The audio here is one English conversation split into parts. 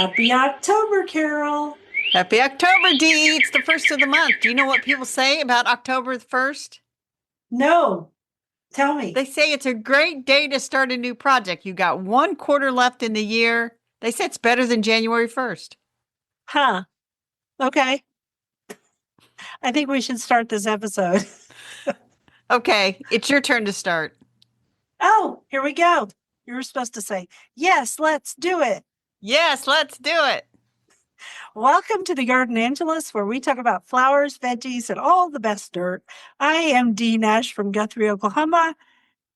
Happy October, Carol. Happy October, Dee. It's the first of the month. Do you know what people say about October the 1st? No, tell me. They say it's a great day to start a new project. You got 1 quarter left in the year. They say it's better than January 1st. Huh. Okay. I think we should start this episode. Okay, it's your turn to start. Oh, here we go. You were supposed to say, yes, let's do it. Yes, let's do it. Welcome to the Garden Angelus, where we talk about flowers, veggies, and all the best dirt. I am Dee Nash from Guthrie, Oklahoma,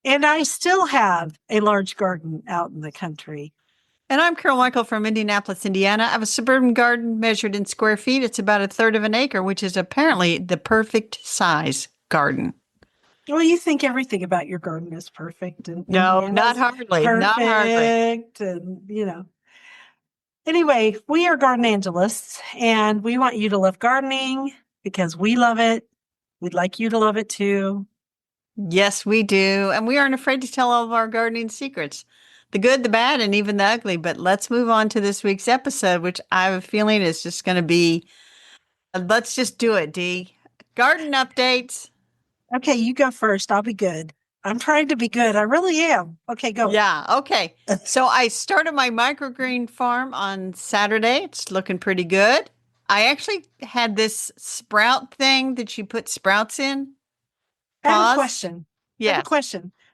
and I still have a large garden out in the country. And I'm Carol Michael from Indianapolis, Indiana. I have a suburban garden measured in square feet. It's about a third of an acre, which is apparently the perfect size garden. Well, you think everything about your garden is perfect, and No, Indiana's not hardly. perfect, Not hardly. and. Anyway, we are garden angelists, and we want you to love gardening because we love it. We'd like you to love it too. Yes, we do. And we aren't afraid to tell all of our gardening secrets, the good, the bad, and even the ugly. But let's move on to this week's episode, which I have a feeling is just going to be, let's just do it, Dee. Garden updates. Okay, you go first. I'll be good. I'm trying to be good. I really am. Okay, go. Yeah, okay. So I started my microgreen farm on Saturday. It's looking pretty good. I actually had this sprout thing that you put sprouts in. I have a Pause. question. Yes.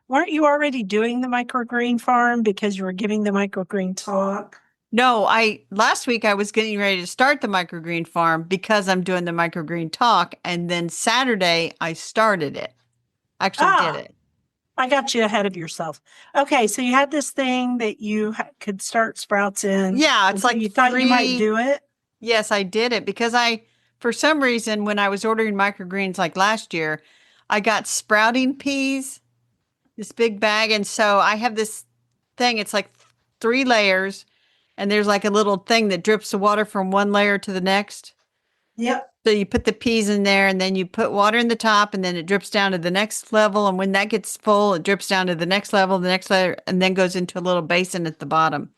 Weren't you already doing the microgreen farm because you were giving the microgreen talk? No, last week I was getting ready to start the microgreen farm because I'm doing the microgreen talk, and then Saturday I started it. Actually did it. I got you ahead of yourself. Okay, so you had this thing that you could start sprouts in. Yeah, it's like you thought you might do it. Yes, I did it because for some reason, when I was ordering microgreens like last year, I got sprouting peas, this big bag, and so I have this thing. It's like 3 layers. And there's like a little thing that drips the water from one layer to the next. Yep. So you put the peas in there and then you put water in the top and then it drips down to the next level. And when that gets full, it drips down to the next level, the next layer, and then goes into a little basin at the bottom.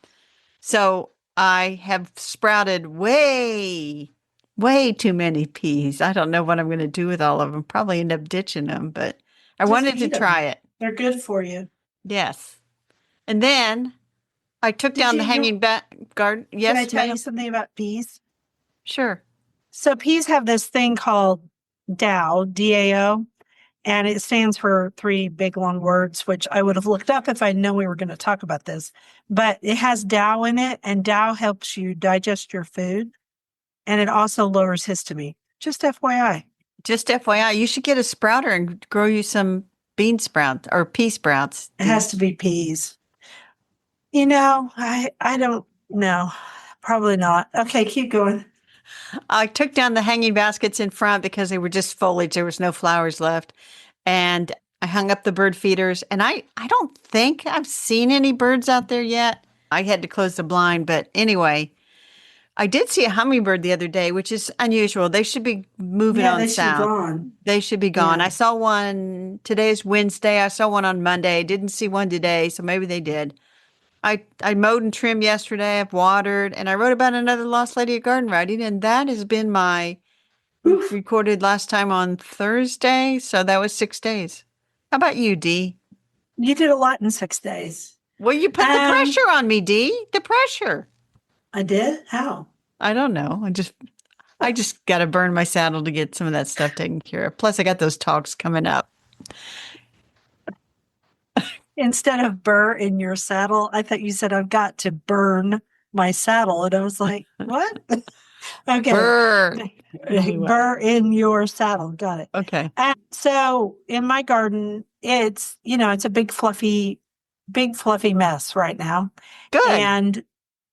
So I have sprouted way too many peas. I don't know what I'm going to do with all of them. Probably end up ditching them, but I wanted to try it. They're good for you. Yes. And then I took down the hanging garden. Yes, can I tell you something about peas? Sure. So peas have this thing called DAO, D-A-O, and it stands for 3 big long words, which I would have looked up if I'd known we were going to talk about this. But it has DAO in it, and DAO helps you digest your food, and it also lowers histamine. Just FYI. Just FYI, you should get a sprouter and grow you some bean sprouts or pea sprouts. It has to be peas. I don't know. Probably not. Okay, keep going. I took down the hanging baskets in front because they were just foliage. There was no flowers left. And I hung up the bird feeders. And I don't think I've seen any birds out there yet. I had to close the blind. But anyway, I did see a hummingbird the other day, which is unusual. They should be moving on south. They should be gone. Yeah. I saw one. Today's Wednesday. I saw one on Monday. Didn't see one today. So maybe they did. I mowed and trimmed yesterday. I've watered, and I wrote about another lost lady at garden writing, and that has been my recorded last time on Thursday. So that was 6 days. How about you, Dee? You did a lot in 6 days. Well, you put the pressure on me, Dee. The pressure. I did? How? I don't know. I just got to burn my saddle to get some of that stuff taken care of. Plus, I got those talks coming up. Instead of burr in your saddle, I thought you said I've got to burn my saddle. And I was like, what? Okay. Burr. Burr in your saddle. Got it. Okay. And so in my garden, it's a big fluffy mess right now. Good. And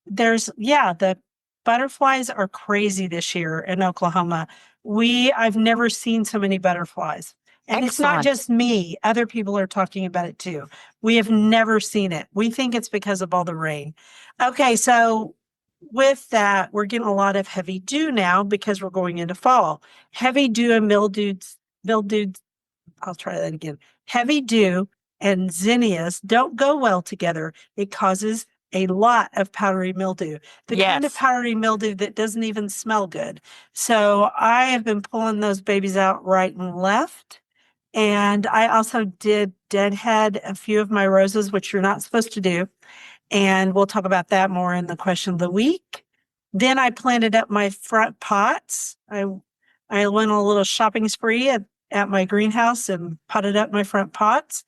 the butterflies are crazy this year in Oklahoma. I've never seen so many butterflies. And It's not just me. Other people are talking about it too. We have never seen it. We think it's because of all the rain. Okay, so with that, we're getting a lot of heavy dew now because we're going into fall. Heavy dew and mildews, I'll try that again. Heavy dew and zinnias don't go well together. It causes a lot of powdery mildew, the kind of Yes. powdery mildew that doesn't even smell good. So I have been pulling those babies out right and left. And I also did deadhead a few of my roses, which you're not supposed to do. And we'll talk about that more in the question of the week. Then I planted up my front pots. I went on a little shopping spree at my greenhouse and potted up my front pots.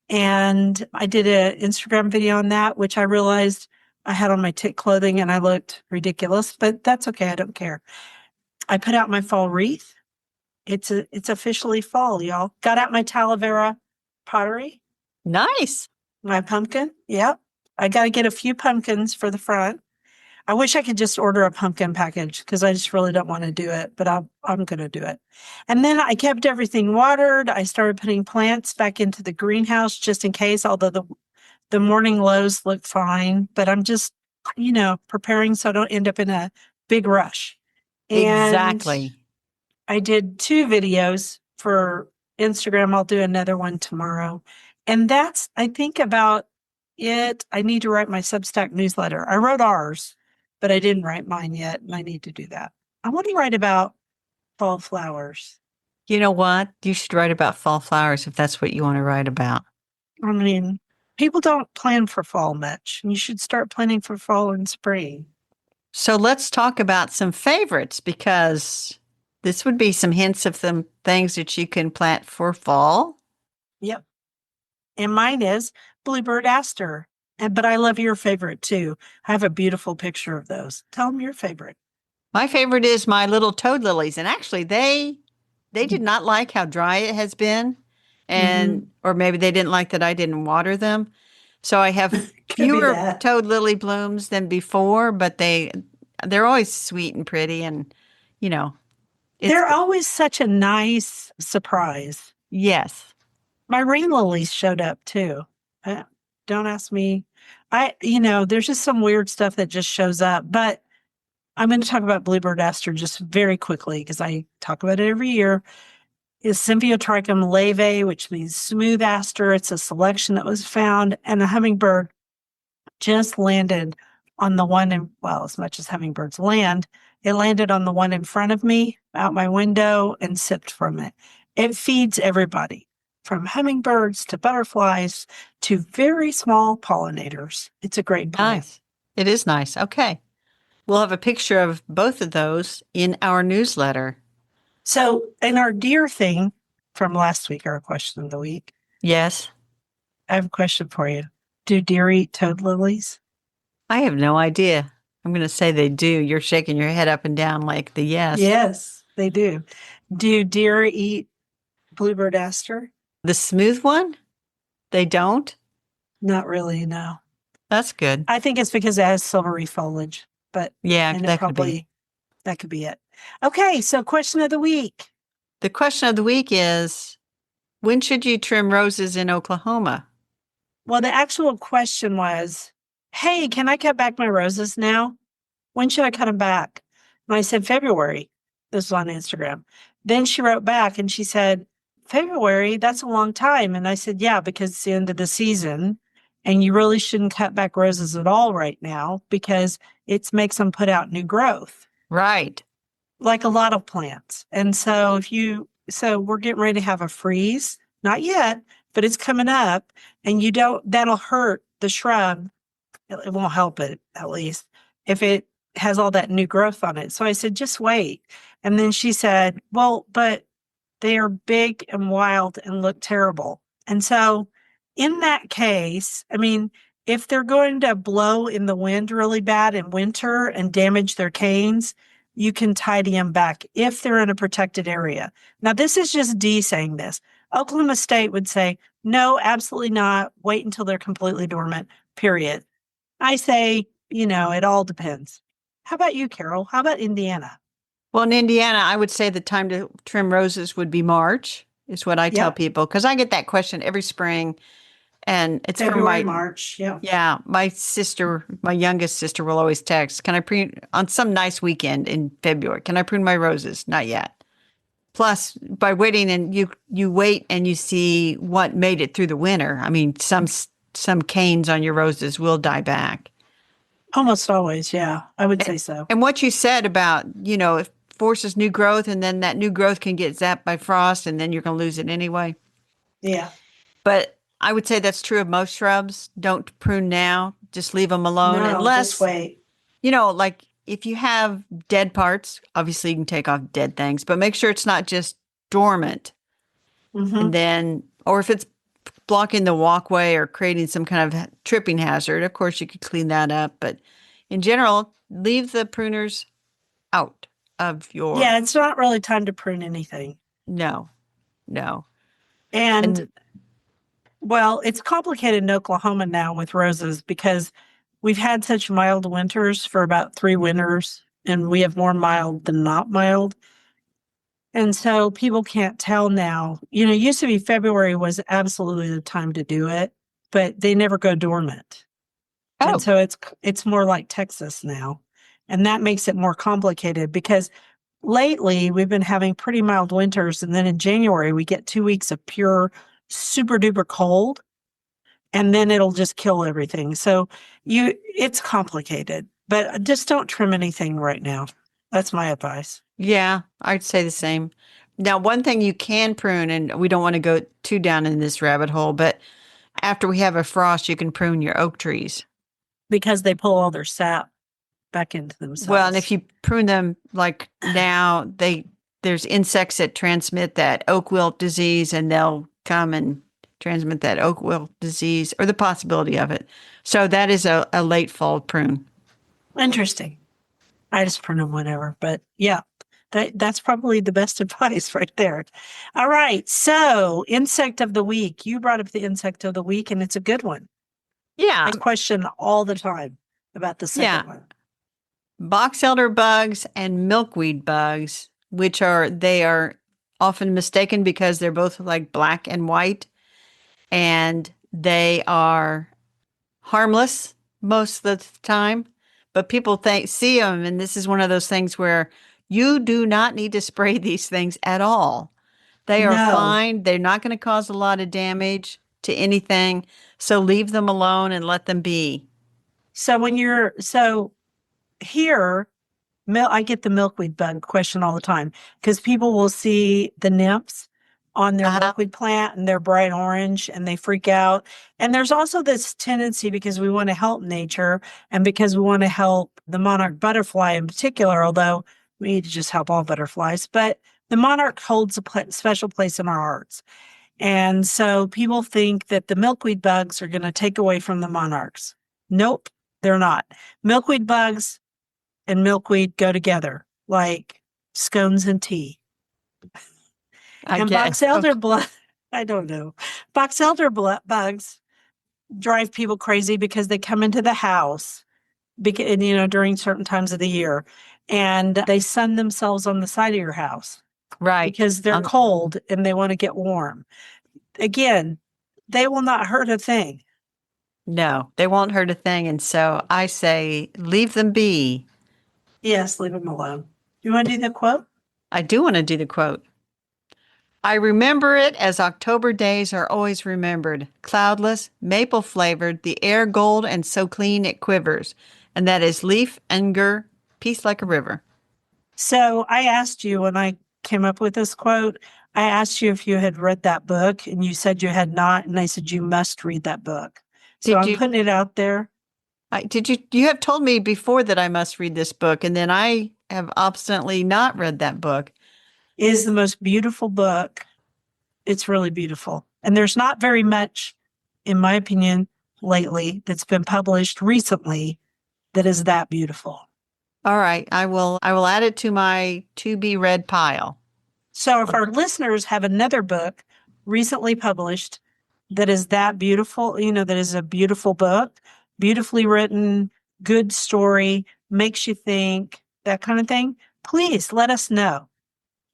And I did an Instagram video on that, which I realized I had on my tick clothing and I looked ridiculous, but that's okay. I don't care. I put out my fall wreath. It's officially fall, y'all. Got out my Talavera pottery, Nice. my pumpkin. Yep. I got to get a few pumpkins for the front. I wish I could just order a pumpkin package because I just really don't want to do it, but I'm going to do it. And then I kept everything watered. I started putting plants back into the greenhouse just in case, although the morning lows look fine, but I'm just, preparing so I don't end up in a big rush. And Exactly. I did 2 videos for Instagram. I'll do another one tomorrow. And that's, I think about it. I need to write my Substack newsletter. I wrote ours, but I didn't write mine yet, and I need to do that. I want to write about fall flowers. You know what? You should write about fall flowers if that's what you want to write about. I mean, people don't plan for fall much. You should start planning for fall and spring. So let's talk about some favorites because this would be some hints of some things that you can plant for fall. Yep. And mine is bluebird aster. But I love your favorite too. I have a beautiful picture of those. Tell them your favorite. My favorite is my little toad lilies. And actually they did not like how dry it has been. And or maybe they didn't like that I didn't water them. So I have fewer toad lily blooms than before, but they're always sweet and pretty and they're always such a nice surprise. Yes. My rain lilies showed up too. Don't ask me. There's just some weird stuff that just shows up, but I'm going to talk about bluebird aster just very quickly because I talk about it every year. Is Symphyotrichum leve, which means smooth aster. It's a selection that was found, and a hummingbird just landed on the one as much as hummingbirds land, it landed on the one in front of me out my window and sipped from it. It feeds everybody, from hummingbirds to butterflies to very small pollinators. It's a great plant. Nice. It is nice. Okay. We'll have a picture of both of those in our newsletter. So, in our deer thing from last week, our question of the week. Yes. I have a question for you. Do deer eat toad lilies? I have no idea. I'm going to say they do. You're shaking your head up and down like the yes. Yes, they do. Do deer eat bluebird aster? The smooth one? They don't? Not really, no. That's good. I think it's because it has silvery foliage, but yeah, that could be it. Okay, so question of the week. The question of the week is, when should you trim roses in Oklahoma? Well, the actual question was, hey, can I cut back my roses now? When should I cut them back? And I said, February. This was on Instagram. Then she wrote back and she said, February, that's a long time. And I said, yeah, because it's the end of the season and you really shouldn't cut back roses at all right now because it makes them put out new growth. Right. Like a lot of plants. And so we're getting ready to have a freeze. Not yet, but it's coming up and that'll hurt the shrub. It won't help it, at least, if it has all that new growth on it. So I said, just wait. And then she said, well, but they are big and wild and look terrible. And so in that case, I mean, if they're going to blow in the wind really bad in winter and damage their canes, you can tidy them back if they're in a protected area. Now, this is just Dee saying this. Oklahoma State would say, no, absolutely not. Wait until they're completely dormant, period. I say, it all depends. How about you, Carol? How about Indiana? Well, in Indiana, I would say the time to trim roses would be March, is what I tell people. Because I get that question every spring. And it's February, March. Yeah. Yeah. My youngest sister will always text, can I prune on some nice weekend in February? Can I prune my roses? Not yet. Plus, by waiting and you wait and you see what made it through the winter. I mean, some canes on your roses will die back. Almost always, yeah, I would say so. And what you said about, it forces new growth and then that new growth can get zapped by frost and then you're going to lose it anyway. Yeah. But I would say that's true of most shrubs. Don't prune now. Just leave them alone No, just unless, wait. like if you have dead parts, obviously you can take off dead things, but make sure it's not just dormant. Hmm. And then, or if it's blocking the walkway or creating some kind of tripping hazard, of course you could clean that up. But in general, leave the pruners out of Yeah, your, it's not really time to prune anything. no, no. And And well, it's complicated in Oklahoma now with roses because we've had such mild winters for about 3 winters, and we have more mild than not mild. And so people can't tell now. It used to be February was absolutely the time to do it, but they never go dormant. And oh, so it's more like Texas now. And that makes it more complicated because lately we've been having pretty mild winters, and then in January we get 2 weeks of pure super duper cold, and then it'll just kill everything. So it's complicated, but just don't trim anything right now. That's my advice. yeah, I'd say the same. Now, one thing you can prune, and we don't want to go too down in this rabbit hole, but after we have a frost, you can prune your oak trees. Because they pull all their sap back into Well, and if themselves. you prune them like now, there's insects that transmit that oak wilt disease, and they'll come and transmit that oak wilt disease or the possibility of it. So that is a late fall prune. Interesting. I just print them whenever, but yeah, that's probably the best advice right there. All right. So insect of the week. You brought up the insect of the week, and it's a good one. Yeah, I question all the time about the yeah. second one. Box elder bugs and milkweed bugs, they are often mistaken because they're both like black and white, and they are harmless most of the time. But people see them, and this is one of those things where you do not need to spray these things at all. They are No. fine. They're not going to cause a lot of damage to anything. So leave them alone and let them be. So here, I get the milkweed bug question all the time because people will see the nymphs on their Uh-huh. milkweed plant and they're bright orange and they freak out. And there's also this tendency because we want to help nature and because we want to help the monarch butterfly in particular, although we need to just help all butterflies, but the monarch holds a special place in our hearts. And so people think that the milkweed bugs are going to take away from the monarchs. Nope, they're not. Milkweed bugs and milkweed go together like scones and tea. I And box guess. elder Okay. blood, I don't know. Box elder bugs drive people crazy because they come into the house, during certain times of the year, and they sun themselves on the side of your house Right. because they're cold and they want to get warm. Again, they will not hurt a thing. No, they won't hurt a thing. And so I say, leave them be. Yes, leave them alone. You want to do the quote? I do want to do the quote. I remember it as October days are always remembered. Cloudless, maple flavored, the air gold and so clean it quivers. And that is Leaf Enger, Peace Like a River. So I asked you when I came up with this quote, I asked you if you had read that book and you said you had not. And I said, you must read that book. So Did I'm you, putting it out there. you have told me before that I must read this book, and then I have obstinately not read that book. It is the most beautiful book. It's really beautiful. And there's not very much, in my opinion, lately that's been published recently that is that beautiful. All right, I will add it to my to be read pile. So if our listeners have another book recently published that is that beautiful, that is a beautiful book, beautifully written, good story, makes you think, that kind of thing, please let us know.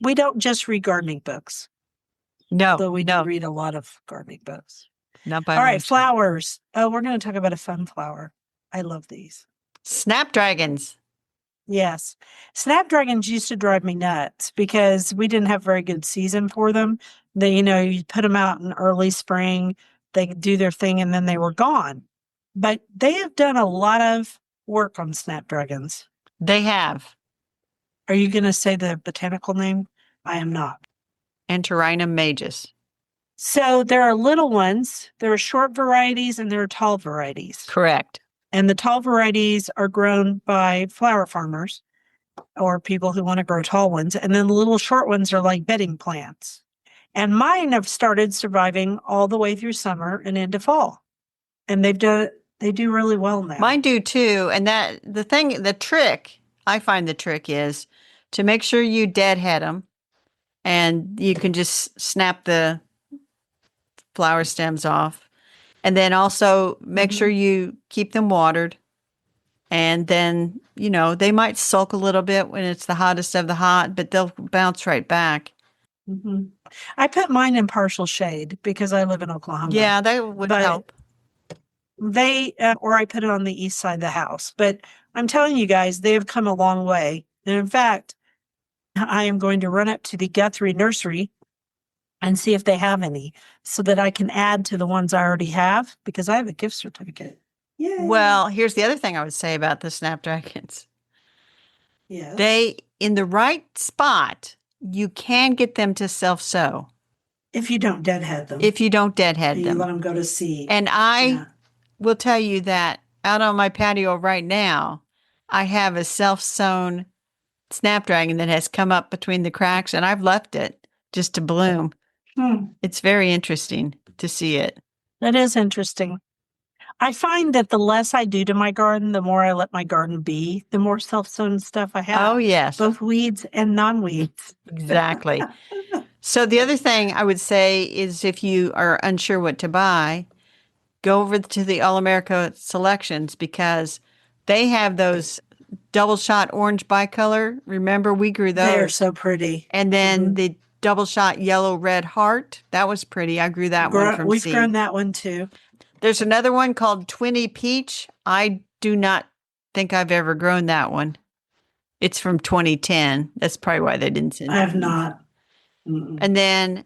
We don't just read gardening books, No, although we do no, read a lot of gardening books. not by a All long right, shot. flowers. Oh, we're going to talk about a fun flower. I love these. Snapdragons. Yes. Snapdragons used to drive me nuts because we didn't have very good season for them. You put them out in early spring, they do their thing, and then they were gone. But they have done a lot of work on snapdragons. They have. Are you going to say the botanical name? I am not. Enterinum majus. So there are little ones, there are short varieties, and there are tall varieties. Correct. And the tall varieties are grown by flower farmers or people who want to grow tall ones. And then the little short ones are like bedding plants. And mine have started surviving all the way through summer and into fall. And they do really well now. Mine do too. And the trick, I find the trick is to make sure you deadhead them, and you can just snap the flower stems off. And then also make sure you keep them watered. And then, they might sulk a little bit when it's the hottest of the hot, but they'll bounce right back. Mm-hmm. I put mine in partial shade because I live in Oklahoma. Yeah, that would help. Or I put it on the east side of the house. But I'm telling you guys, they have come a long way. And in fact, I am going to run up to the Guthrie nursery and see if they have any so that I can add to the ones I already have because I have a gift certificate. Yay. Well, here's the other thing I would say about the Snapdragons. Yes. In the right spot, you can get them to self-sow. If you don't deadhead them. If you don't deadhead and them. You let them go to seed. And I will tell you that out on my patio right now, I have a self-sown Snapdragon that has come up between the cracks, and I've left it just to bloom. It's very interesting to see it. That is interesting. I find that the less I do to my garden, the more I let my garden be, the more self-sown stuff I have. Oh, yes. Both weeds and non-weeds. Exactly. So the other thing I would say is if you are unsure what to buy, go over to the All America selections because they have those double shot orange bicolor. Remember, we grew those. They're so pretty. And then the double shot yellow red heart. That was pretty. I grew that one from We've seed. grown that one too. There's another one called Twinny Peach. I do not think I've ever grown that one. It's from 2010. That's probably why they didn't send it. I have not. Mm-mm. And then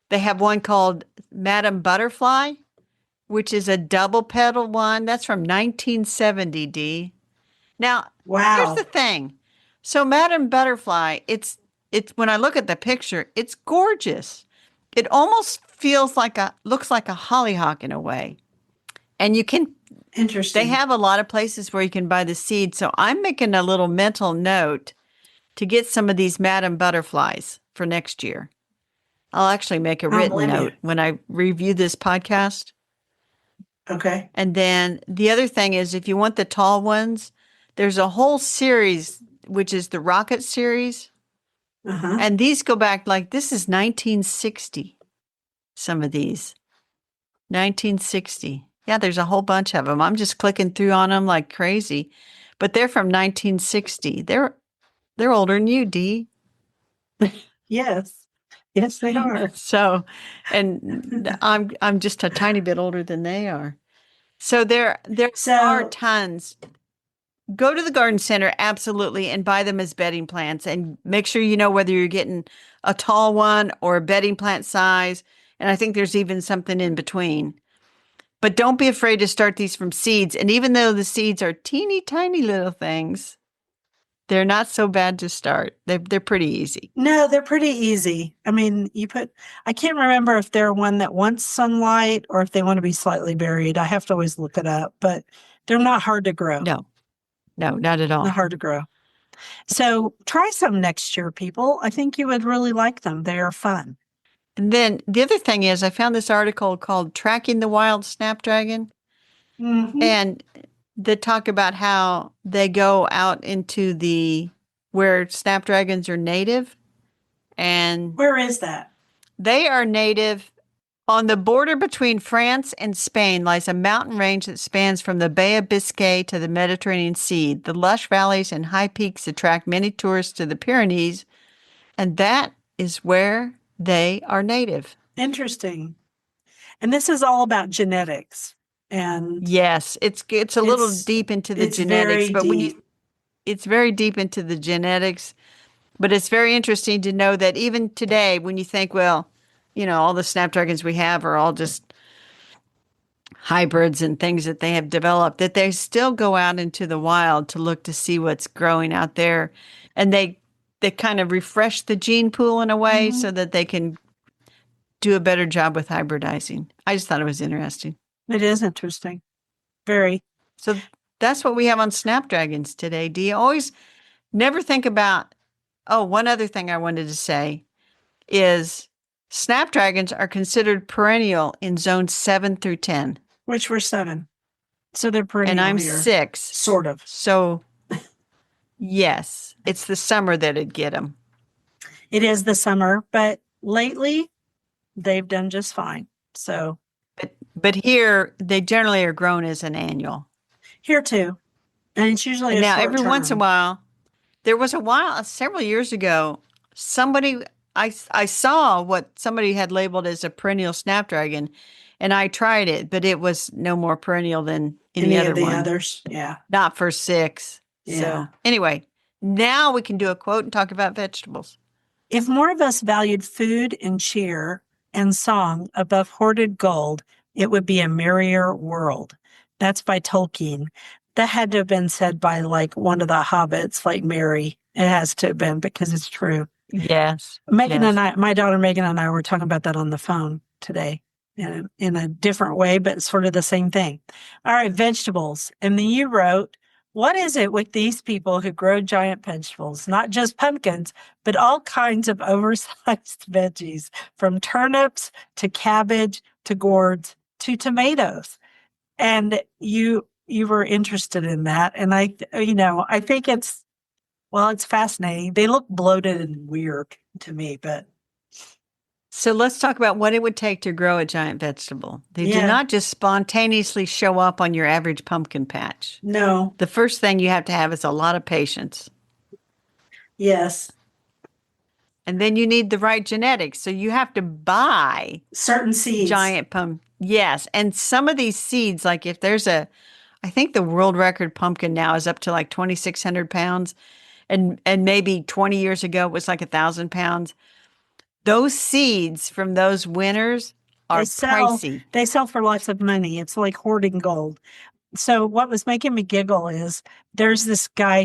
they have one called Madam Butterfly, which is a double petal one. That's from 1970, Dee. Now, here's the thing. So Madam Butterfly, it's when I look at the picture, it's gorgeous. It almost looks like a hollyhock in a way. And you can, interesting. They have a lot of places where you can buy the seed. So I'm making a little mental note to get some of these Madam Butterflies for next year. I'll actually make a written note when I review this podcast. Okay. And then the other thing is if you want the tall ones, there's a whole series, which is the Rocket series. And these go back this is 1960. Some of these. 1960. Yeah, there's a whole bunch of them. I'm just clicking through on them like crazy. But they're from 1960. They're older than you, Dee. Yes. Yes, they are. So, and I'm just a tiny bit older than they are. So there are tons. Go to the garden center, absolutely, and buy them as bedding plants. And make sure you know whether you're getting a tall one or a bedding plant size. And I think there's even something in between. But don't be afraid to start these from seeds. And even though the seeds are teeny tiny little things, they're not so bad to start. They're pretty easy. No, they're pretty easy. I mean, I can't remember if they're one that wants sunlight or if they want to be slightly buried. I have to always look it up, but they're not hard to grow. No, not at all. Not hard to grow. So try some next year, people. I think you would really like them. They are fun. And then the other thing is I found this article called Tracking the Wild Snapdragon. And they talk about how they go out into where snapdragons are native. And where is that? They are native on the border between France and Spain lies a mountain range that spans from the Bay of Biscay to the Mediterranean Sea. The lush valleys and high peaks attract many tourists to the Pyrenees, and that is where they are native. Interesting. And this is all about genetics. And yes, it's a little deep into the genetics, but it's very deep into the genetics. But it's very interesting to know that even today, when you think, well, all the snapdragons we have are all just hybrids and things that they have developed, that they still go out into the wild to look to see what's growing out there. And they kind of refresh the gene pool in a way Mhm. so that they can do a better job with hybridizing. I just thought it was interesting. It is interesting. Very. So that's what we have on Snapdragons today. Do you always never think about, oh, one other thing I wanted to say is Snapdragons are considered perennial in zones 7 through 10. Which were 7. So they're And perennial I'm here. 6. Sort of. So, yes, it's the summer that'd get them. It is the summer, but lately they've done just fine. So But here, they generally are grown as an annual. here too. And it's usually And a now, short every once in a term. while, there was a while, several years ago, somebody, I saw what somebody had labeled as a perennial snapdragon, and I tried it, but it was no more perennial than any Any other of the one. others. Yeah. Not for 6. Yeah. So, anyway, now we can do a quote and talk about vegetables. If more of us valued food and cheer and song above hoarded gold, it would be a merrier world. That's by Tolkien. That had to have been said by like one of the hobbits, like Mary. It has to have been because it's true. Yes. Megan yes. and I, my daughter Megan and I were talking about that on the phone today in a different way, but sort of the same thing. All right, vegetables. And then you wrote, what is it with these people who grow giant vegetables, not just pumpkins, but all kinds of oversized veggies, from turnips to cabbage to gourds to tomatoes? And you were interested in that. And I think it's fascinating. They look bloated and weird to me, but So let's talk about what it would take to grow a giant vegetable. They do yeah, not just spontaneously show up on your average pumpkin patch. no, The first thing you have to have is a lot of patience. yes, And then you need the right genetics. So you have to buy certain seeds. giant pumpkin. Yes. And some of these seeds, like if there's I think the world record pumpkin now is up to like 2,600 pounds. And maybe 20 years ago it was like 1,000 pounds. Those seeds from those winners are pricey. They sell for lots of money. It's like hoarding gold. So what was making me giggle is there's this guy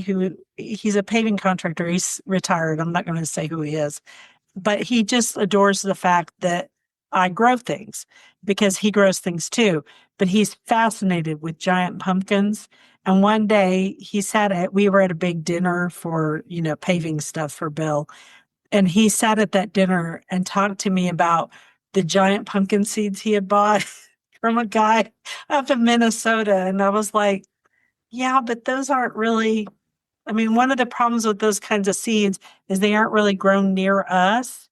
he's a paving contractor. He's retired. I'm not going to say who he is, but he just adores the fact that I grow things because he grows things too. But he's fascinated with giant pumpkins. And one day we were at a big dinner for, paving stuff for Bill. And he sat at that dinner and talked to me about the giant pumpkin seeds he had bought from a guy up in Minnesota. And I was like, yeah, but those aren't really, one of the problems with those kinds of seeds is they aren't really grown near us.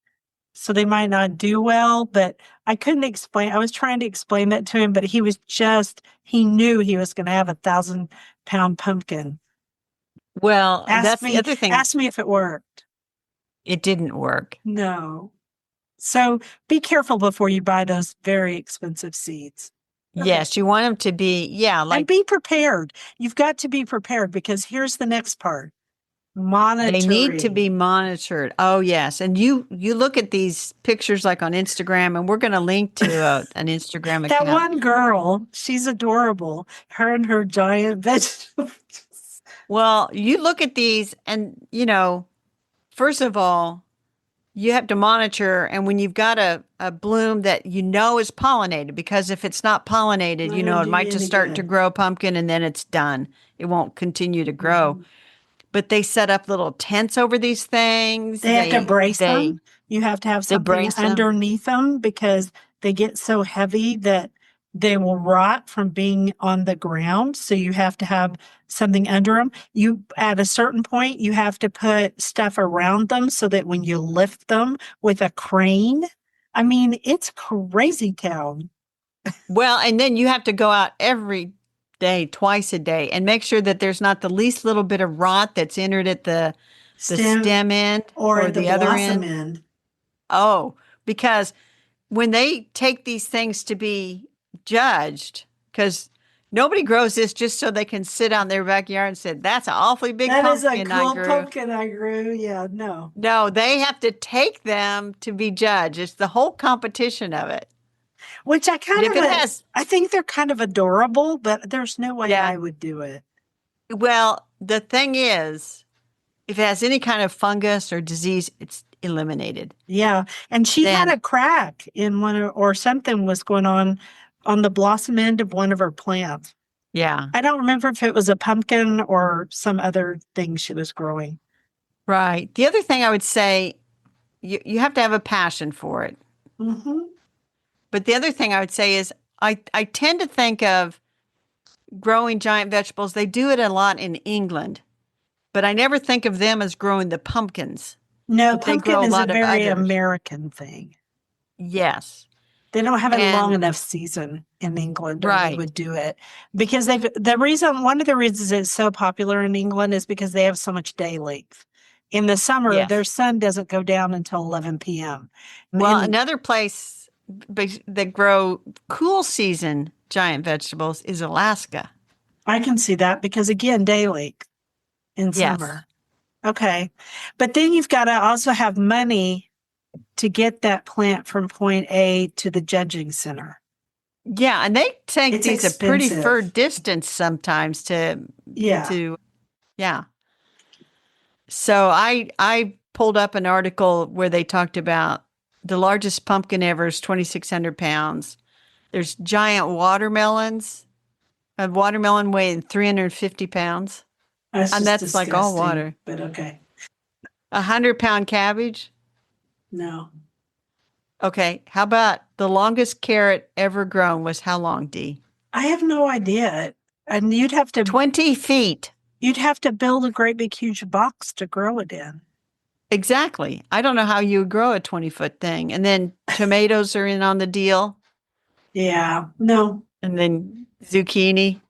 So they might not do well, but I couldn't explain. I was trying to explain that to him, but he knew he was going to have 1,000-pound pumpkin. Well, that's the other thing. Ask me if it worked. It didn't work. No. So be careful before you buy those very expensive seeds. Yes, you want them to be, and be prepared. You've got to be prepared because here's the next part. Monitoring. They need to be monitored. Oh, yes. And you look at these pictures like on Instagram, and we're going to link to an Instagram account. That one girl, she's adorable. Her and her giant vegetables. Well, you look at these and, first of all, you have to monitor. And when you've got a bloom that is pollinated, because if it's not pollinated, it might just start to grow pumpkin and then it's done. It won't continue to grow. Mm-hmm. But they set up little tents over these things. They have to brace them. You have to have something underneath them because they get so heavy that they will rot from being on the ground. So you have to have something under them. At a certain point, you have to put stuff around them so that when you lift them with a crane, it's crazy town. Well, and then you have to go out every day, twice a day, and make sure that there's not the least little bit of rot that's entered at the stem end or the other end. Oh, because when they take these things to be judged, because nobody grows this just so they can sit out in their backyard and say, that's an awfully big pumpkin I grew. That is a cool pumpkin I grew. Yeah, no, they have to take them to be judged. It's the whole competition of it. Which I But if it has, I think they're kind of adorable, but there's no way yeah. I would do it. Well, the thing is, if it has any kind of fungus or disease, it's eliminated. Yeah. And she had Then, a crack in or something was going on the blossom end of one of her plants. yeah, I don't remember if it was a pumpkin or some other thing she was growing. right. The other thing I would say, you have to have a passion for it. Hmm. But the other thing I would say is I tend to think of growing giant vegetables. They do it a lot in England, but I never think of them as growing the pumpkins. No, They grow pumpkin a is a lot of very others. American thing. Yes. They don't have a long And enough season in England, or they right. would do it because one of the reasons it's so popular in England is because they have so much day length. In the summer, their Yes. sun doesn't go down until 11 p.m. Well, And another place that grow cool season giant vegetables is Alaska. I can see that because again, day length in Yes. summer. Okay. But then you've got to also have money to get that plant from point A to the judging center. Yeah, and they take It's these a pretty fur expensive. distance sometimes Yeah. to yeah. So I pulled up an article where they talked about the largest pumpkin ever is 2,600 pounds. There's giant watermelons, a watermelon weighing 350 pounds, That's and just that's like all disgusting, water. but okay. 100-pound cabbage. No. Okay, how about the longest carrot ever grown was how long, Dee? I have no idea. And 20 feet. you'd have to build a great big huge box to grow it in. Exactly. I don't know how you would grow a 20-foot thing. And then tomatoes are in on the deal, Yeah. No. and then zucchini.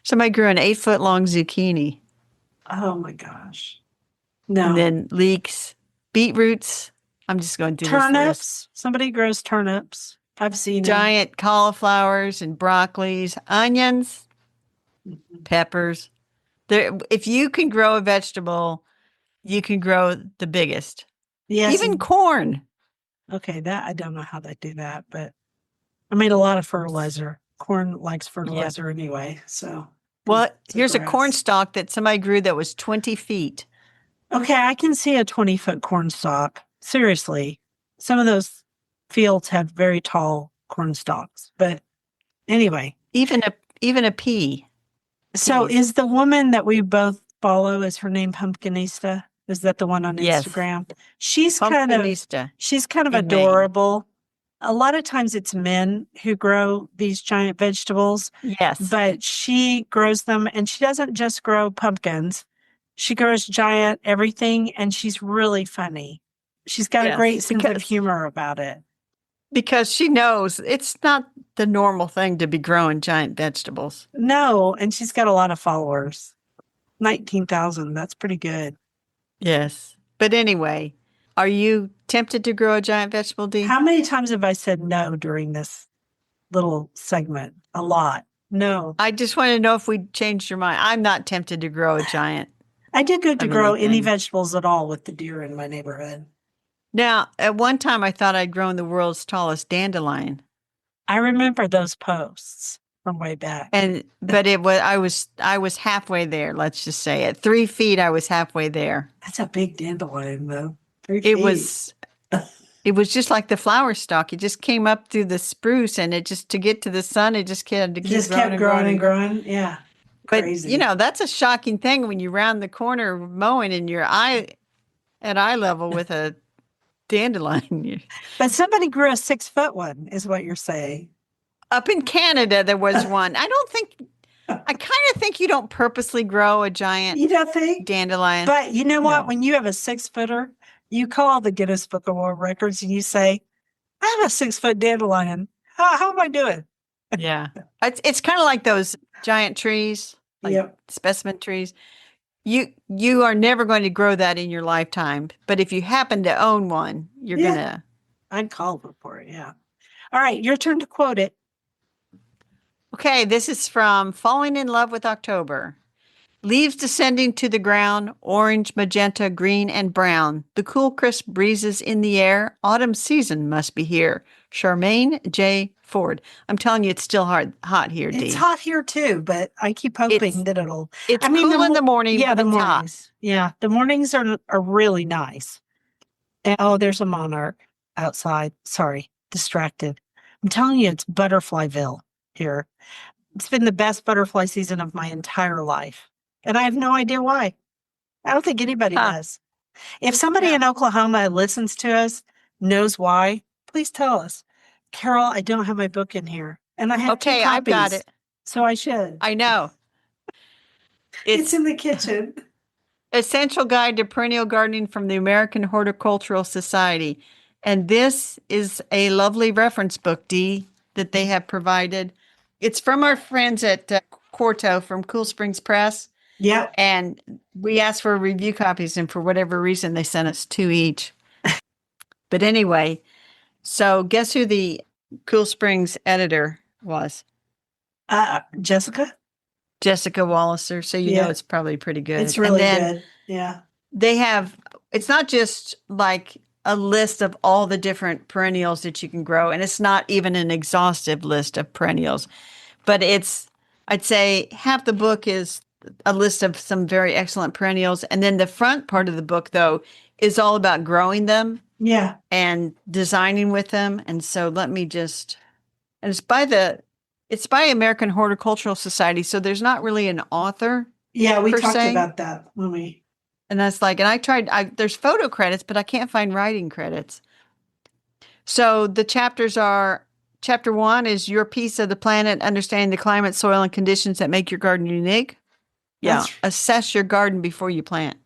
Somebody grew an 8-foot long zucchini, Oh my gosh. and No. then leeks, beetroots. I'm just going through this list. Turnips. Somebody grows turnips. I've seen them. Giant cauliflowers and broccolis, onions, Mhm. peppers. There, if you can grow a vegetable, you can grow the biggest. Yes. Even corn. Okay, that I don't know how they do that, but I made a lot of fertilizer. Corn likes Yeah. fertilizer anyway, so Well, it's here's a corn grass. stalk that somebody grew that was 20 feet. Okay, I can see a 20-foot corn stalk. Seriously. Some of those fields have very tall corn stalks. But anyway, Even a pea. so Peas. is the woman that we both follow, is her name Pumpkinista? Is that the one on Yes. Instagram? She's Pumpkinista kind of in Maine. adorable. A lot of times it's men who grow these giant vegetables, Yes. but she grows them and she doesn't just grow pumpkins. She grows giant everything and she's really funny. She's got a great Yes. sense of humor about it. Because she knows it's not the normal thing to be growing giant vegetables. No, and she's got a lot of followers. 19,000. That's pretty good. Yes. But anyway, are you tempted to grow a giant vegetable, Dee? How many times have I said no during this little segment? A lot. No. I just want to know if we changed your mind. I'm not tempted to grow a giant I did good to of grow any anything. vegetables at all with the deer in my neighborhood. Now, at one time, I thought I'd grown the world's tallest dandelion, I remember those posts from way back. but I was halfway there. Let's just say at 3 feet, I was halfway there. That's a big dandelion, though. 3 It feet. was just like the flower stalk. It just came up through the spruce, and it just to get to the sun, it just had to It keep just growing kept and growing growing and growing. Yeah. But Crazy. that's a shocking thing when you round the corner mowing and you're at eye level with a dandelion. But somebody grew a 6-foot one, is what you're saying. Up in Canada, there was one. I kind of think you don't purposely grow a giant You don't think? dandelion. But you know what? No. When you have a 6-footer, you call the Guinness Book of World Records and you say, I have a 6-foot dandelion. How am I doing? Yeah. It's kind of like those giant trees, like Yep. specimen trees. You are never going to grow that in your lifetime. But if you happen to own one, you're Yeah. gonna. I'd call them for it. Yeah. All right. Your turn to quote it. Okay, this is from Falling in Love with October. Leaves descending to the ground, orange, magenta, green, and brown. The cool, crisp breezes in the air. Autumn season must be here. Charmaine J. Ford. I'm telling you, it's still hot here, Dee. It's hot here too, but I keep hoping that it'll. It's I mean, cool in the morning, yeah, but the it's hot. mornings. Yeah, the mornings are really nice. And, oh, there's a monarch outside. Sorry, distracted. I'm telling you, it's Butterflyville here. It's been the best butterfly season of my entire life, and I have no idea why. I don't think anybody does. If somebody in Oklahoma listens to us, knows why, please tell us. Carol, I don't have my book in here, and I have 2 copies. I've got it. So I should. I know. It's in the kitchen. Essential Guide to Perennial Gardening from the American Horticultural Society. And this is a lovely reference book, Dee, that they have provided. It's from our friends at Quarto from Cool Springs Press. Yeah. And we asked for review copies, and for whatever reason, they sent us 2 each. But anyway, so guess who the Cool Springs editor was? Jessica Walliser. So you know it's probably pretty good. It's really good. Yeah. They have, it's not just like a list of all the different perennials that you can grow, and it's not even an exhaustive list of perennials, but I'd say half the book is a list of some very excellent perennials. And then the front part of the book, though, is all about growing them. Yeah. And designing with them. And so and it's by American Horticultural Society. So there's not really an author. Yeah, we talked about that when we. And that's like, and I tried, there's photo credits, but I can't find writing credits. So the chapters are, chapter 1 is Your Piece of the Planet, Understanding the Climate, Soil, and Conditions that Make Your Garden Unique. Yeah. Assess your garden before you plant.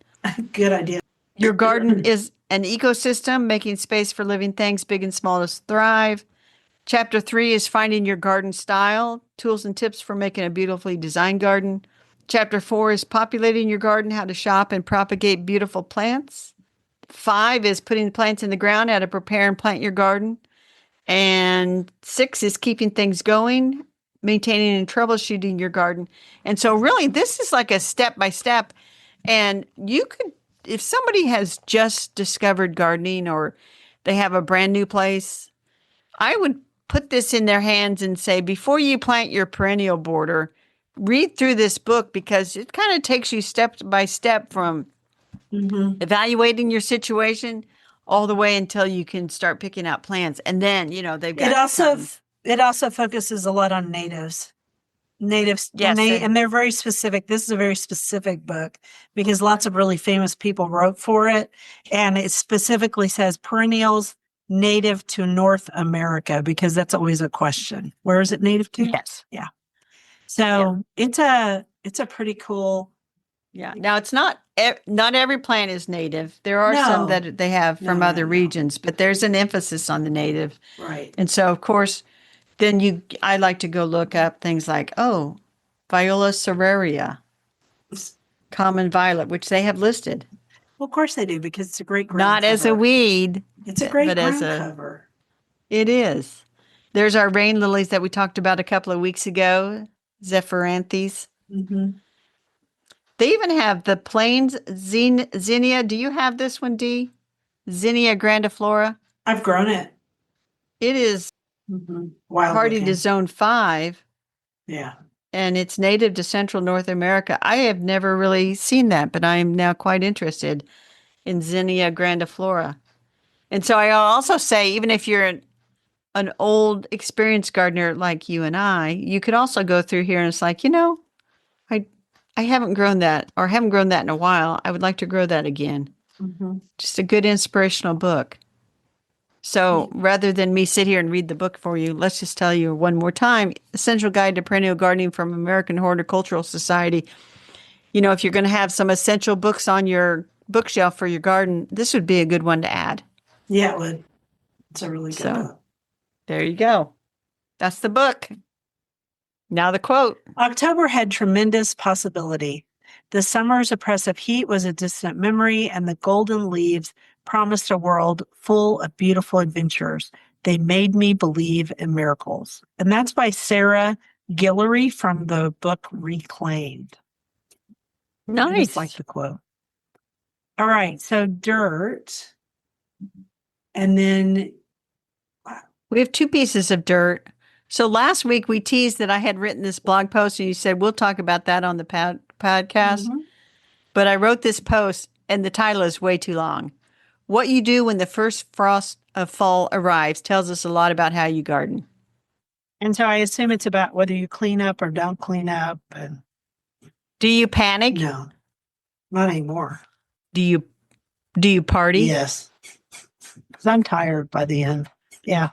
Good idea. Your garden is an ecosystem, making space for living things, big and small, to thrive. Chapter 3 is Finding Your Garden Style, Tools and Tips for Making a Beautifully Designed Garden. Chapter 4 is Populating Your Garden, How to Shop and Propagate Beautiful Plants. 5 is Putting plants in the ground, How to Prepare and Plant Your Garden. And 6 is Keeping Things Going, Maintaining and Troubleshooting Your Garden. And so really, this is like a step-by-step. And you could, if somebody has just discovered gardening or they have a brand new place, I would put this in their hands and say, before you plant your perennial border, read through this book, because it kind of takes you step by step from evaluating your situation all the way until you can start picking out plants. And then, they've got it also focuses a lot on natives. Yes, and they're very specific. This is a very specific book because lots of really famous people wrote for it. And it specifically says perennials native to North America, because that's always a question. Where is it native to? Yes. Yeah. So it's a pretty cool. Yeah. Now it's not every plant is native. There are some that they have from other regions, but there's an emphasis on the native. Right. And so, of course, then I like to go look up things like, Viola cereraria, common violet, which they have listed. Well, of course they do, because it's a great ground Not cover. as a weed. It's a great ground cover. It is. There's our rain lilies that we talked about a couple of weeks ago, Zephyranthes. Mm-hmm. They even have the plains zinnia. Do you have this one, Dee? Zinnia grandiflora? I've grown it. It is hardy to zone 5. Yeah. And it's native to Central North America. I have never really seen that, but I am now quite interested in Zinnia grandiflora. And so I'll also say, even if you're an old, experienced gardener like you and I, you could also go through here and it's like, I haven't grown that, or haven't grown that in a while. I would like to grow that again. Mm-hmm. Just a good inspirational book. So rather than me sit here and read the book for you, let's just tell you one more time, Essential Guide to Perennial Gardening from American Horticultural Society. If you're going to have some essential books on your bookshelf for your garden, this would be a good one to add. Yeah, it would. It's a really good book. There you go. That's the book. Now the quote. October had tremendous possibility. The summer's oppressive heat was a distant memory, and the golden leaves promised a world full of beautiful adventures. They made me believe in miracles. And that's by Sarah Guillory from the book Reclaimed. Nice. I just like the quote. All right. So dirt. And then We have two pieces of dirt. So last week we teased that I had written this blog post and you said, we'll talk about that on the podcast. Mm-hmm. But I wrote this post and the title is way too long. What you do when the first frost of fall arrives tells us a lot about how you garden. And so I assume it's about whether you clean up or don't clean up. And Do you panic? no, not anymore. Do you party? Yes. Because I'm tired by the end. Yeah.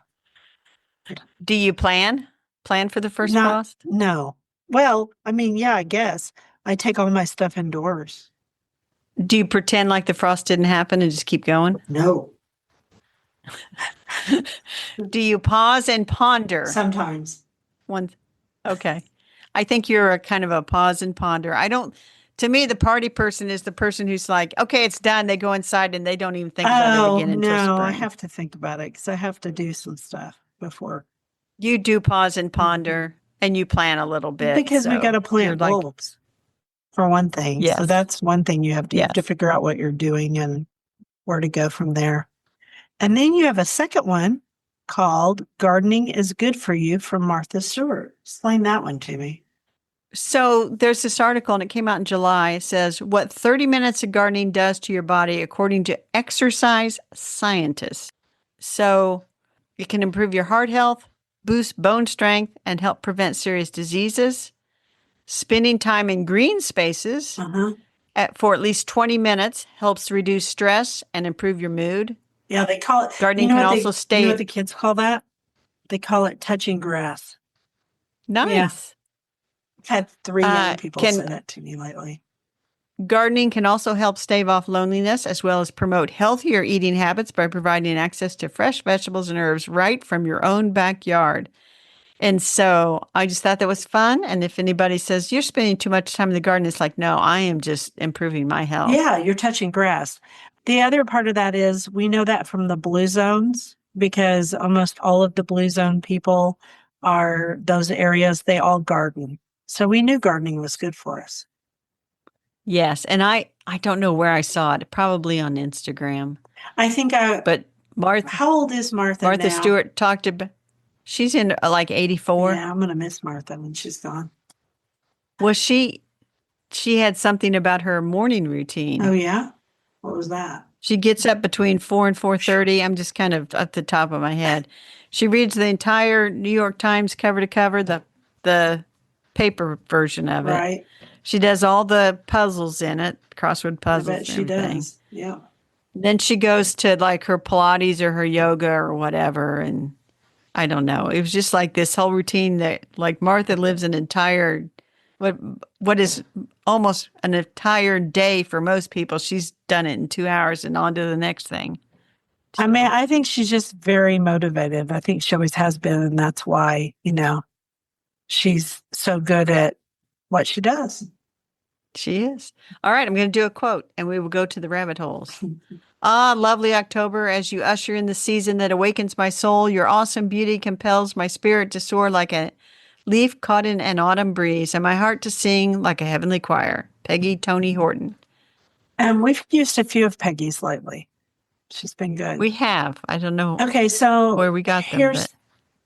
Do you plan for the first Not, frost? no. Well, I mean, yeah, I guess. I take all my stuff indoors. Do you pretend like the frost didn't happen and just keep going? No. Do you pause and ponder? Sometimes. Okay. I think you're a kind of a pause and ponder. To me, the party person is the person who's like, okay, it's done. They go inside and they don't even think about it again until no, spring. I have to think about it because I have to do some stuff before. You do pause and ponder and you plan a little bit. Because we got to plant bulbs for one thing. Yes. So that's one thing you have to figure out what you're doing and where to go from there. And then you have a second one called Gardening is Good for You from Martha Stewart. Explain that one to me. So there's this article and it came out in July. It says what 30 minutes of gardening does to your body according to exercise scientists. So it can improve your heart health, boost bone strength, and help prevent serious diseases. Spending time in green spaces for at least 20 minutes helps reduce stress and improve your mood. Yeah, they call it gardening can also stay. You know what the kids call that? They call it touching grass. Nice. Yeah. I've had 3 young people say that to me lately. Gardening can also help stave off loneliness as well as promote healthier eating habits by providing access to fresh vegetables and herbs right from your own backyard. And so I just thought that was fun. And if anybody says you're spending too much time in the garden, it's like, no, I am just improving my health. Yeah, you're touching grass. The other part of that is we know that from the blue zones because almost all of the blue zone people are those areas, they all garden. So we knew gardening was good for us. Yes. And I don't know where I saw it, probably on Instagram. I think but Martha, how old is Martha now? Martha Stewart talked about, she's in like 84. Yeah, I'm going to miss Martha when she's gone. Well, she had something about her morning routine. Oh, yeah? What was that? She gets up between 4 and 4:30. I'm just kind of at the top of my head. She reads the entire New York Times cover to cover, the paper version of it. Right. She does all the puzzles in it, crossword puzzles. I bet she does. Yeah. Then she goes to like her Pilates or her yoga or whatever. And I don't know. It was just like this whole routine that like Martha lives an entire, what is almost an entire day for most people. She's done it in 2 hours and on to the next thing. So. I mean, I think she's just very motivated. I think she always has been. And that's why, she's so good at what she does. She is. All right, I'm going to do a quote and we will go to the rabbit holes. Ah, lovely October, as you usher in the season that awakens my soul, your awesome beauty compels my spirit to soar like a leaf caught in an autumn breeze and my heart to sing like a heavenly choir. Peggy Tony Horton. And we've used a few of Peggy's lately. She's been good. We have. I don't know. Okay, so where we got them,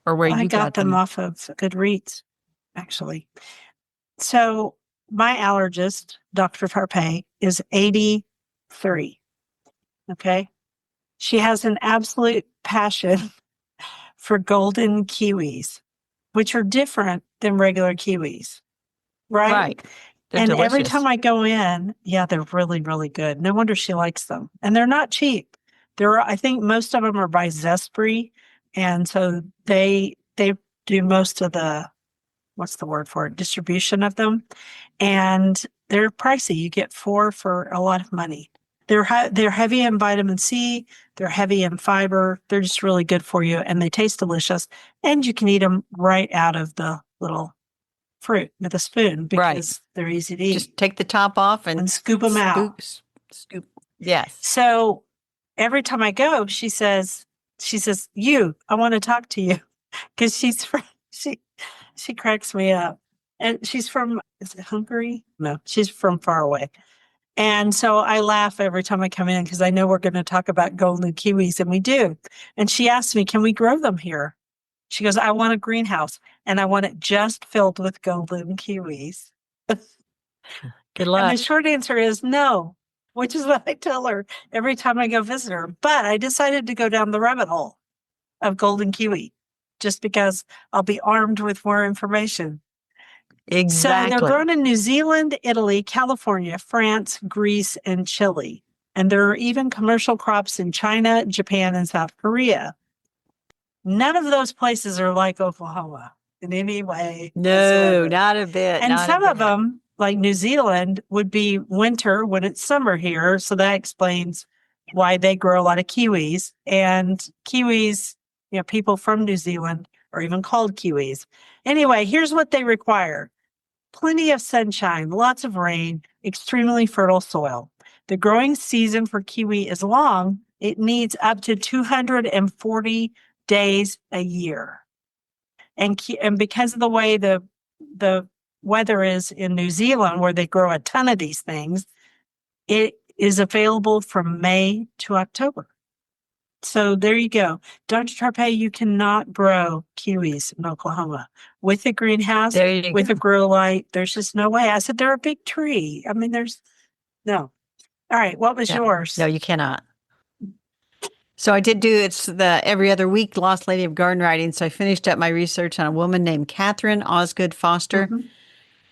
or where you got them. I got them off of Goodreads, actually. So my allergist, Dr. Farpay, is 83. Okay. She has an absolute passion for golden kiwis, which are different than regular kiwis. Right. And delicious. Every time I go in, they're really, really good. No wonder she likes them. And they're not cheap. I think most of them are by Zespri. And so they do most of the, what's the word for it, distribution of them. And they're pricey. You get 4 for a lot of money. They're heavy in vitamin C. They're heavy in fiber. They're just really good for you. And they taste delicious. And you can eat them right out of the little fruit with a spoon because they're easy to eat. Just take the top off and scoop them out. Scoop. Yes. So every time I go, she says, I want to talk to you because she cracks me up. And she's from, is it Hungary? No, she's from far away. And so I laugh every time I come in because I know we're going to talk about golden kiwis, and we do. And she asked me, can we grow them here? She goes, I want a greenhouse and I want it just filled with golden kiwis. Good And luck. the short answer is no, which is what I tell her every time I go visit her. But I decided to go down the rabbit hole of golden kiwi just because I'll be armed with more information. So they're Exactly. grown in New Zealand, Italy, California, France, Greece, and Chile. And there are even commercial crops in China, Japan, and South Korea. None of those places are like Oklahoma in any way No, whatsoever. not a bit. And not a some of bit. them, like New Zealand, would be winter when it's summer here. So that explains why they grow a lot of kiwis. And kiwis, people from New Zealand are even called kiwis. Anyway, here's what they require. Plenty of sunshine, lots of rain, extremely fertile soil. The growing season for kiwi is long. It needs up to 240 days a year. And because of the way the weather is in New Zealand, where they grow a ton of these things, it is available from May to October. So there you go. Dr. Tarpey, you cannot grow kiwis in Oklahoma. With a greenhouse, with a grow light, there's just no way. I said, they're a big tree. I mean, there's no. All right. What was yours? No, you cannot. So I did it's the every other week Lost Lady of Garden Writing. So I finished up my research on a woman named Catherine Osgood Foster. Mm-hmm.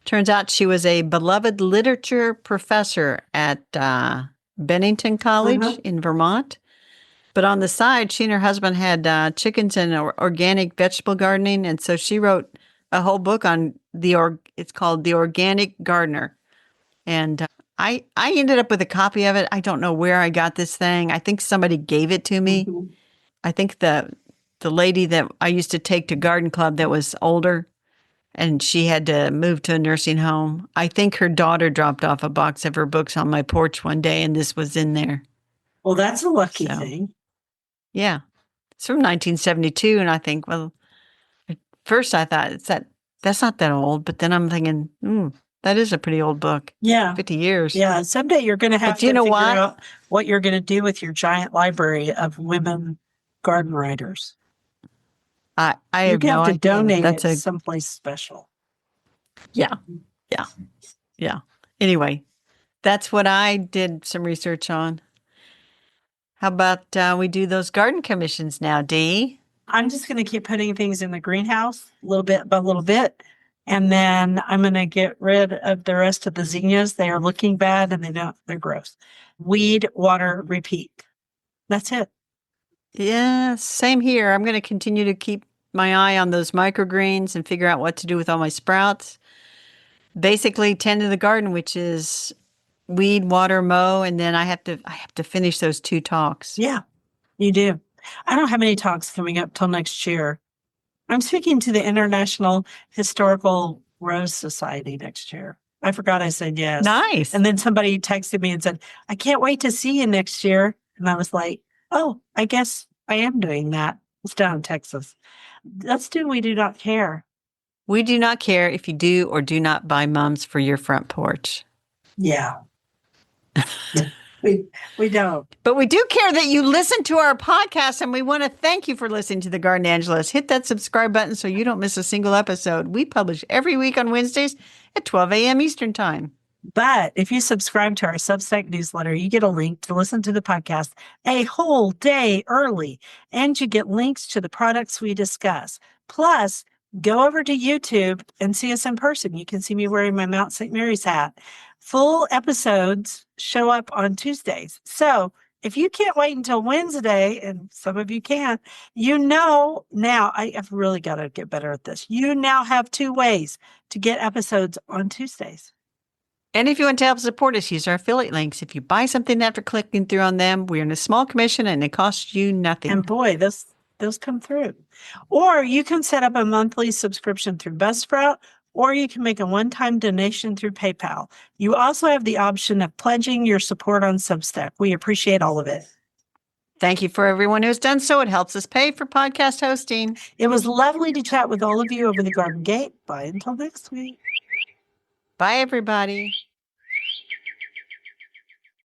Turns out she was a beloved literature professor at Bennington College in Vermont. But on the side, she and her husband had chickens and organic vegetable gardening. And so she wrote a whole book on it's called The Organic Gardener. And I ended up with a copy of it. I don't know where I got this thing. I think somebody gave it to me. Mm-hmm. I think the lady that I used to take to garden club that was older, and she had to move to a nursing home. I think her daughter dropped off a box of her books on my porch one day, and this was in there. Well, that's a lucky thing. Yeah. It's from 1972, and I think, well, at first I thought that's not that old, but then I'm thinking, that is a pretty old book. Yeah. 50 years. Yeah. Someday you're going to have to figure out what you're going to do with your giant library of women garden writers. I have no idea. To donate it someplace special. Yeah. Yeah. Yeah. Anyway, that's what I did some research on. How about we do those garden commissions now, Dee? I'm just going to keep putting things in the greenhouse little bit by little bit. And then I'm going to get rid of the rest of the zinnias. They are looking bad and they're gross. Weed, water, repeat. That's it. Yeah, same here. I'm going to continue to keep my eye on those microgreens and figure out what to do with all my sprouts. Basically, tend to the garden, which is weed, water, mow, and then I have to finish those 2 talks. Yeah, you do. I don't have any talks coming up till next year. I'm speaking to the International Historical Rose Society next year. I forgot I said yes. Nice. And then somebody texted me and said, I can't wait to see you next year. And I was like, oh, I guess I am doing that. It's down in Texas. Let's do We Do Not Care. We do not care if you do or do not buy mums for your front porch. Yeah. We don't. But we do care that you listen to our podcast, and we want to thank you for listening to The Garden Angeles. Hit that subscribe button so you don't miss a single episode. We publish every week on Wednesdays at 12 a.m. Eastern Time. But if you subscribe to our Substack newsletter, you get a link to listen to the podcast a whole day early, and you get links to the products we discuss. Plus, go over to YouTube and see us in person. You can see me wearing my Mount St. Mary's hat. Full episodes show up on Tuesdays. So if you can't wait until Wednesday, and some of you can, now I've really got to get better at this. You now have 2 ways to get episodes on Tuesdays. And if you want to help support us, use our affiliate links. If you buy something after clicking through on them, we earn a small commission and it costs you nothing. And boy, those come through. Or you can set up a monthly subscription through Buzzsprout, or you can make a one-time donation through PayPal. You also have the option of pledging your support on Substack. We appreciate all of it. Thank you for everyone who's done so. It helps us pay for podcast hosting. It was lovely to chat with all of you over the garden gate. Bye until next week. Bye, everybody.